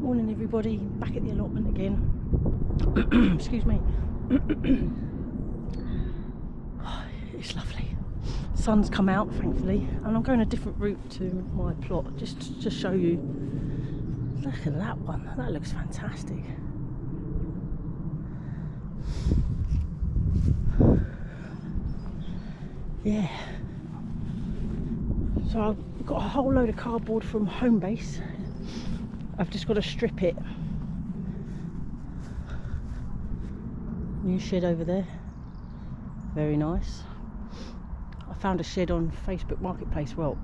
Morning everybody, back at the allotment again. Excuse me. It's lovely. Sun's come out thankfully, and I'm going a different route to my plot just to show you. Look at that one, that looks fantastic. Yeah. So I've got a whole load of cardboard from home base. I've just got to strip it. New shed over there, very nice. I found a shed on Facebook Marketplace. Well,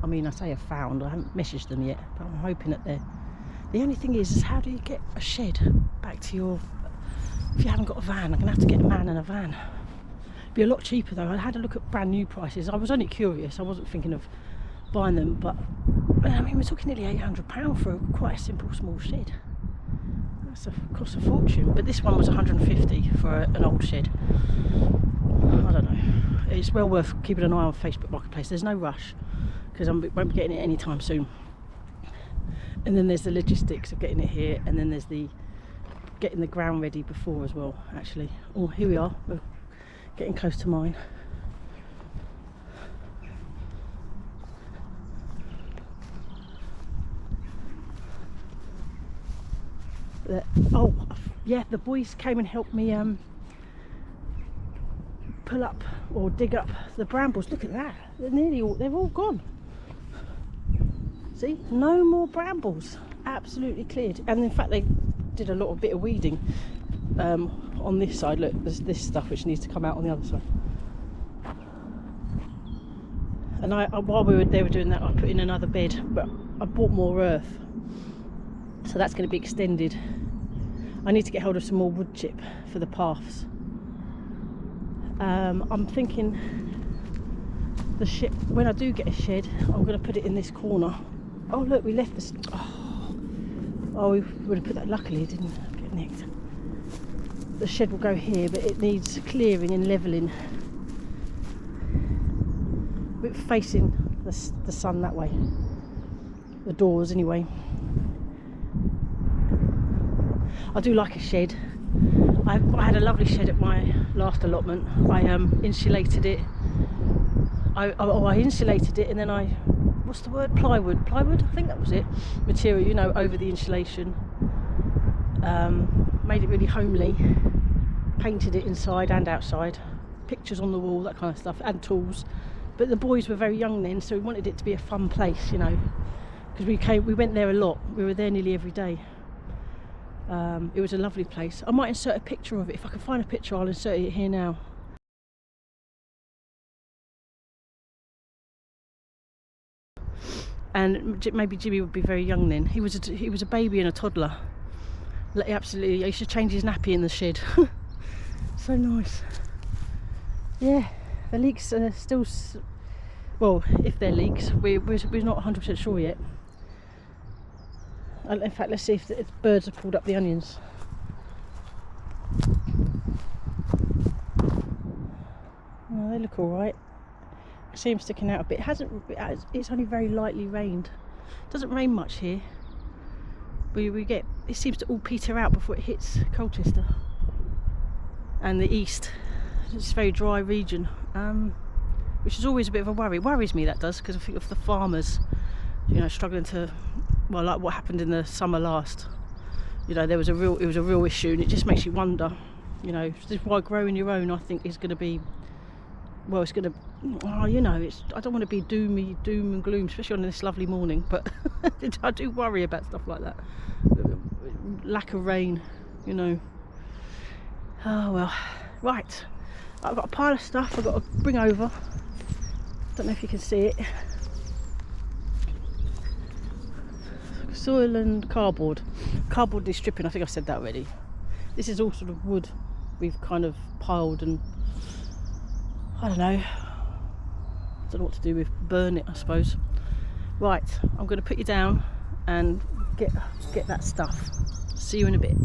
I mean, I say I found, I haven't messaged them yet, but I'm hoping that they're... The only thing is how do you get a shed back to your... If you haven't got a van, I'm going to have to get a man and a van. It'd be a lot cheaper though. I had a look at brand new prices. I was only curious, I wasn't thinking of buying them, but I mean, we're talking nearly £800 for quite a simple small shed. That's a cost a fortune, but this one was 150 for an old shed. I don't know. It's well worth keeping an eye on Facebook Marketplace. There's no rush because I won't be getting it anytime soon. And then there's the logistics of getting it here, and then there's the getting the ground ready before as well. Actually, oh, here we are. We're getting close to mine. Oh yeah, the boys came and helped me pull up or dig up the brambles. Look at that, they're all gone. See, no more brambles, absolutely cleared. And in fact they did a little bit of weeding on this side. Look, there's this stuff which needs to come out on the other side. And while they were doing that, I put in another bed, but I bought more earth, so that's going to be extended. I need to get hold of some more wood chip for the paths. I'm thinking the shed, when I do get a shed, I'm going to put it in this corner. Oh look, we left this. Oh, we would have put that, luckily it didn't get nicked. The shed will go here, but it needs clearing and levelling. We're facing the sun that way. The doors anyway. I do like a shed. I had a lovely shed at my last allotment. I insulated it. I insulated it, and then what's the word? Plywood, I think that was it. Material, you know, over the insulation. Made it really homely. Painted it inside and outside. Pictures on the wall, that kind of stuff, and tools. But the boys were very young then, so we wanted it to be a fun place, you know, because we went there a lot. We were there nearly every day. It was a lovely place. I might insert a picture of it. If I can find a picture, I'll insert it here now. And maybe Jimmy would be very young then. He was a baby and a toddler. Absolutely, I used to change his nappy in the shed. So nice. Yeah, the leaks are still, well, if they're leaks, we're not 100% sure yet. In fact, let's see if the birds have pulled up the onions. Oh, they look all right. I see them sticking out a bit. It's only very lightly rained. It doesn't rain much here. We get, it seems to all peter out before it hits Colchester and the east. It's a very dry region, which is always a bit of a worry. It worries me, that does, because I think of the farmers, you know, struggling to, well, like what happened in the summer last. You know, it was a real issue, and it just makes you wonder. You know, this is why growing your own, I think, is going to be, well, it's going to, oh, you know, I don't want to be doom and gloom, especially on this lovely morning, but I do worry about stuff like that. Lack of rain, you know. Oh well, right. I've got a pile of stuff I've got to bring over. Don't know if you can see it. Soil and cardboard. Cardboard is stripping, I think I said that already. This is all sort of wood we've kind of piled, and I don't know what to do with, burn it I suppose. Right, I'm going to put you down and get that stuff. See you in a bit.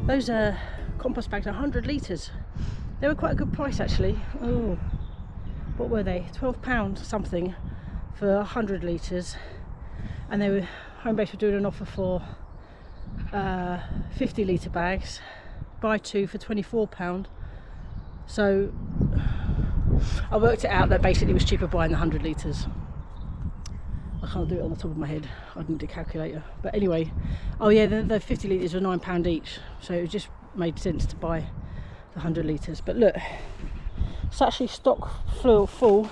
Those compost bags are 100 litres. They were quite a good price actually. Oh, what were they? £12 something for 100 litres. And they were, Homebase were doing an offer for 50 litre bags. Buy two for £24. So I worked it out that basically it was cheaper buying the 100 litres. I can't do it on the top of my head, I didn't do a calculator. But anyway, oh yeah, the 50 litres were £9 each, so it just made sense to buy the 100 litres. But look, it's actually stock full.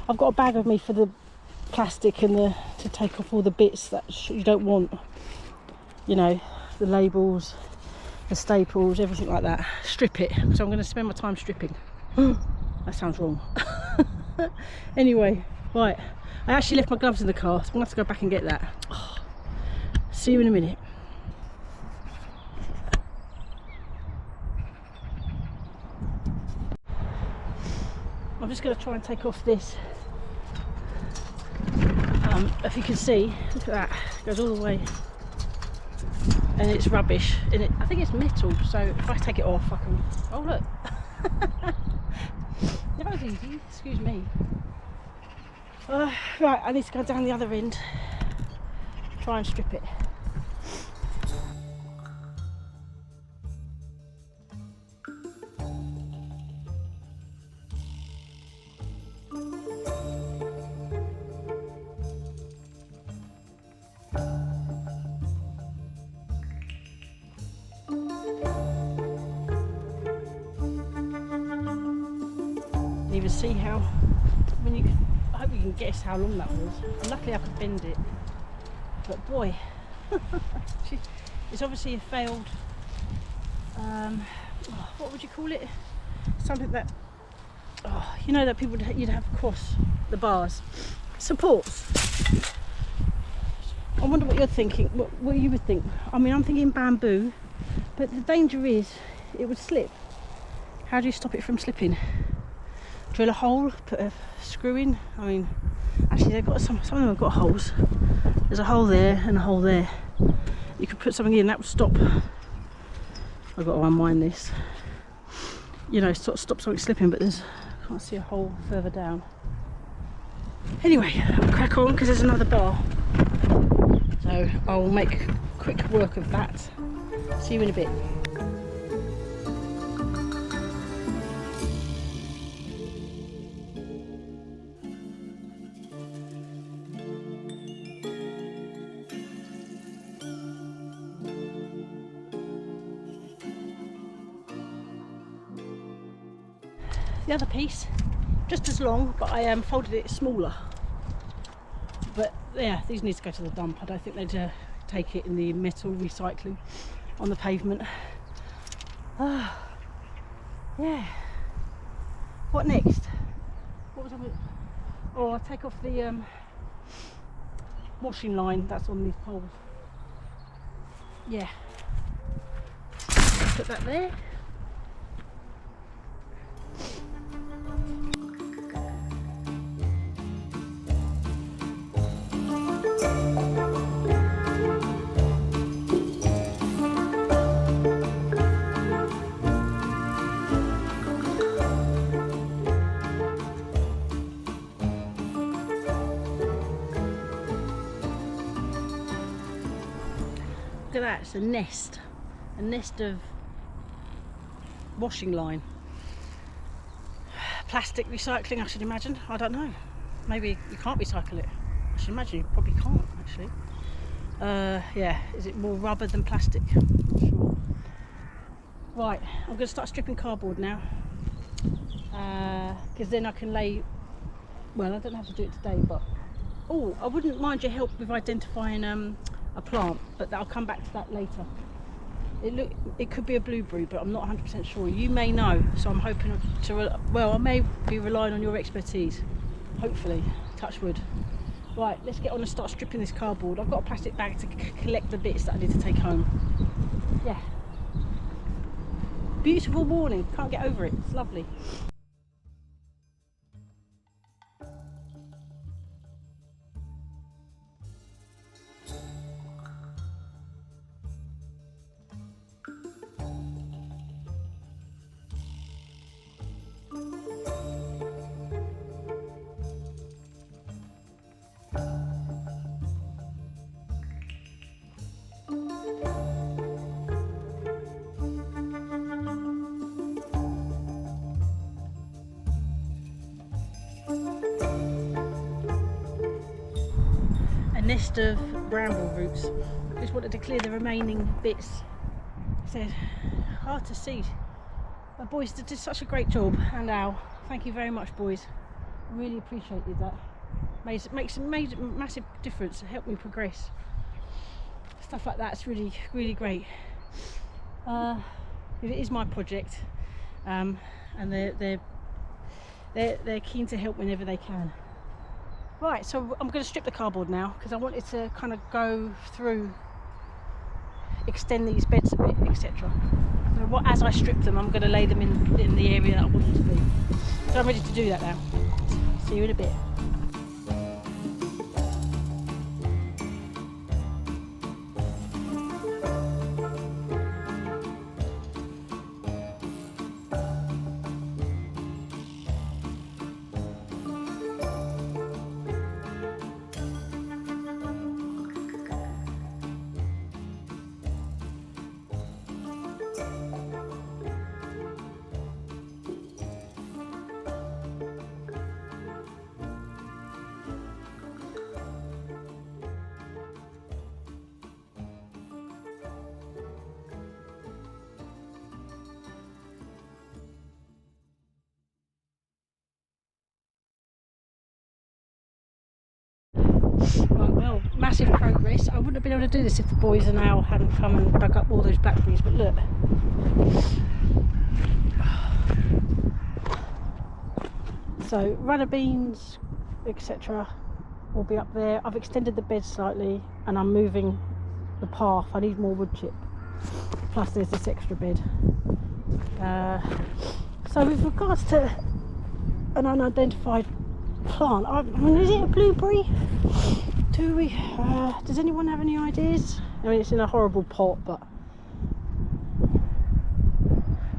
I've got a bag of me for the plastic and to take off all the bits that you don't want. You know, the labels, the staples, everything like that. Strip it, so I'm going to spend my time stripping. That sounds wrong. Anyway, right, I actually left my gloves in the car, so I'm going to have to go back and get that. Oh, see you in a minute. I'm just going to try and take off this. If you can see, look at that, it goes all the way. And it's rubbish, and I think it's metal, so if I take it off I can, oh look. That was easy, excuse me. Right, I need to go down the other end, try and strip it. Even see how, I hope you can guess how long that was. And luckily I could bend it, but boy, it's obviously a failed, what would you call it? Something that, you know, that people you'd have across the bars, supports. I wonder what you're thinking, what you would think. I mean, I'm thinking bamboo, but the danger is it would slip. How do you stop it from slipping? Drill a hole, put a screw in. I mean, actually they've got some of them have got holes. There's a hole there and a hole there. You could put something in, that would stop. I've got to unwind this. You know, stop something slipping, but I can't see a hole further down. Anyway, I'll crack on because there's another bar. So I'll make quick work of that. See you in a bit. The other piece, just as long, but I folded it smaller. But yeah, these need to go to the dump. I don't think they'd take it in the metal recycling on the pavement. Yeah. What next? What was I with? Oh, I'll take off the washing line that's on these poles. Yeah. Put that there. Look at that, it's a nest of washing line. Plastic recycling, I should imagine. I don't know. Maybe you can't recycle it. I should imagine you probably can't actually. Yeah, is it more rubber than plastic? I'm not sure. Right, I'm going to start stripping cardboard now. Because then I can lay, well, I don't have to do it today, but oh, I wouldn't mind your help with identifying a plant, but I'll come back to that later. It could be a blueberry, but I'm not 100% sure. You may know, so I'm hoping to, well, I may be relying on your expertise, hopefully, touch wood. Right, let's get on and start stripping this cardboard. I've got a plastic bag to collect the bits that I need to take home. Yeah. Beautiful morning, can't get over it, it's lovely. nest of bramble roots. Just wanted to clear the remaining bits. So hard to see. The boys did such a great job, and Al, thank you very much, boys. I really appreciated that. Makes a massive difference. It helped me progress. Stuff like that's really, really great. It is my project, and they're keen to help whenever they can. Right, so I'm going to strip the cardboard now because I wanted to kind of go through, extend these beds a bit, etc. So as I strip them, I'm going to lay them in the area that I want them to be. So I'm ready to do that now. See you in a bit. Right, well, massive progress. I wouldn't have been able to do this if the boys and Al hadn't come and dug up all those blackberries, but look. So runner beans, etc. will be up there. I've extended the bed slightly and I'm moving the path. I need more wood chip. Plus there's this extra bed. So with regards to an unidentified plant, I mean, is it a blueberry? Does anyone have any ideas? I mean, it's in a horrible pot, but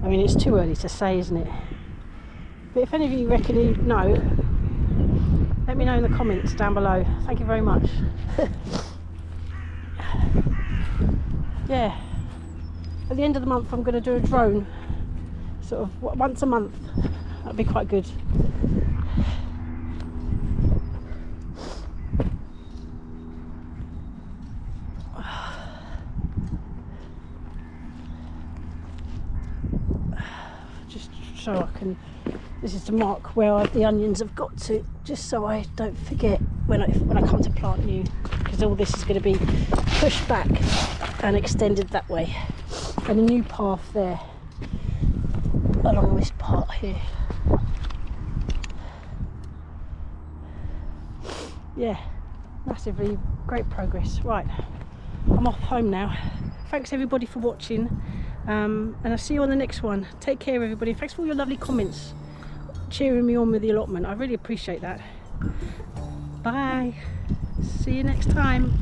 I mean, it's too early to say, isn't it? But if any of you reckon you know, let me know in the comments down below. Thank you very much. Yeah, at the end of the month I'm going to do a drone, sort of once a month. That'd be quite good. So I can, this is to mark where the onions have got to, just so I don't forget when I come to plant new, because all this is going to be pushed back and extended that way, and a new path there along this part here. Yeah, massively great progress. Right, I'm off home now. Thanks everybody for watching. And I'll see you on the next one. Take care everybody. Thanks for all your lovely comments, cheering me on with the allotment. I really appreciate that. Bye. See you next time.